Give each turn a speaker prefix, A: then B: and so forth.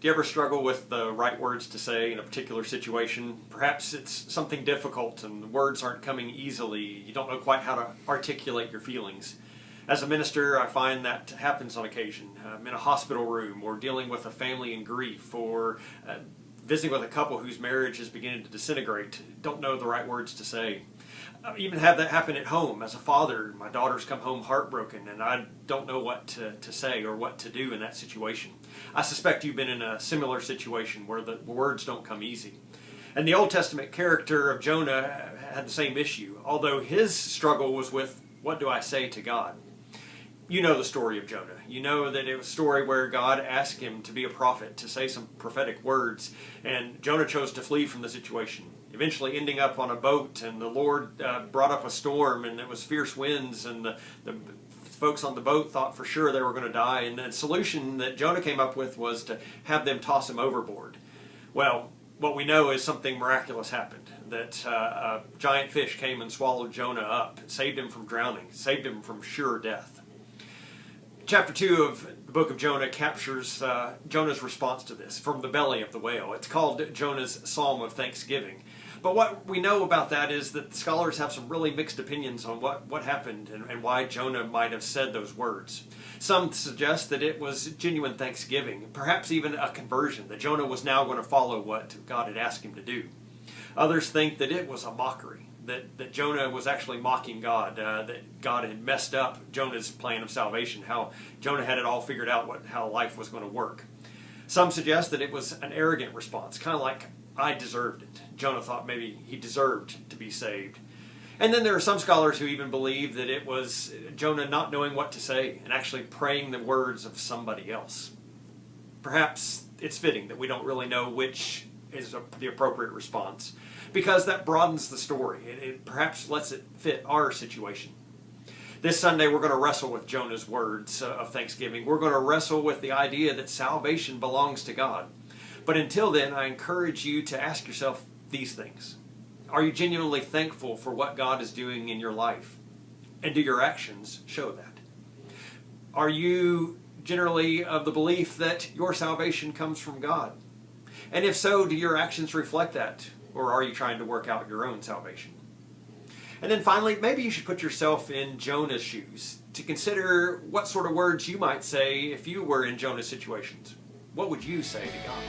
A: Do you ever struggle with the right words to say in a particular situation? Perhaps it's something difficult and the words aren't coming easily. You don't know quite how to articulate your feelings. As a minister, I find that happens on occasion. I'm in a hospital room or dealing with a family in grief or visiting with a couple whose marriage is beginning to disintegrate. Don't know the right words to say. I even have that happen at home. As a father, my daughters come home heartbroken and I don't know what to say or what to do in that situation. I suspect you've been in a similar situation where the words don't come easy. And the Old Testament character of Jonah had the same issue, although his struggle was with, what do I say to God? You know the story of Jonah. You know that it was a story where God asked him to be a prophet, to say some prophetic words, and Jonah chose to flee from the situation, eventually ending up on a boat, and the Lord brought up a storm, and it was fierce winds, and the folks on the boat thought for sure they were going to die, and the solution that Jonah came up with was to have them toss him overboard. Well, what we know is something miraculous happened, that a giant fish came and swallowed Jonah up, saved him from drowning, saved him from sure death. Chapter 2 of the book of Jonah captures Jonah's response to this from the belly of the whale. It's called Jonah's Psalm of Thanksgiving. But what we know about that is that scholars have some really mixed opinions on what happened and why Jonah might have said those words. Some suggest that it was genuine thanksgiving, perhaps even a conversion, that Jonah was now going to follow what God had asked him to do. Others think that it was a mockery, that Jonah was actually mocking God, that God had messed up Jonah's plan of salvation, how Jonah had it all figured out how life was going to work. Some suggest that it was an arrogant response, kind of like, I deserved it. Jonah thought maybe he deserved to be saved. And then there are some scholars who even believe that it was Jonah not knowing what to say and actually praying the words of somebody else. Perhaps it's fitting that we don't really know which is the appropriate response, because that broadens the story. It perhaps lets it fit our situation. This Sunday we're going to wrestle with Jonah's words of thanksgiving. We're going to wrestle with the idea that salvation belongs to God. But until then, I encourage you to ask yourself these things. Are you genuinely thankful for what God is doing in your life? And do your actions show that? Are you generally of the belief that your salvation comes from God? And if so, do your actions reflect that? Or are you trying to work out your own salvation? And then finally, maybe you should put yourself in Jonah's shoes to consider what sort of words you might say if you were in Jonah's situations. What would you say to God?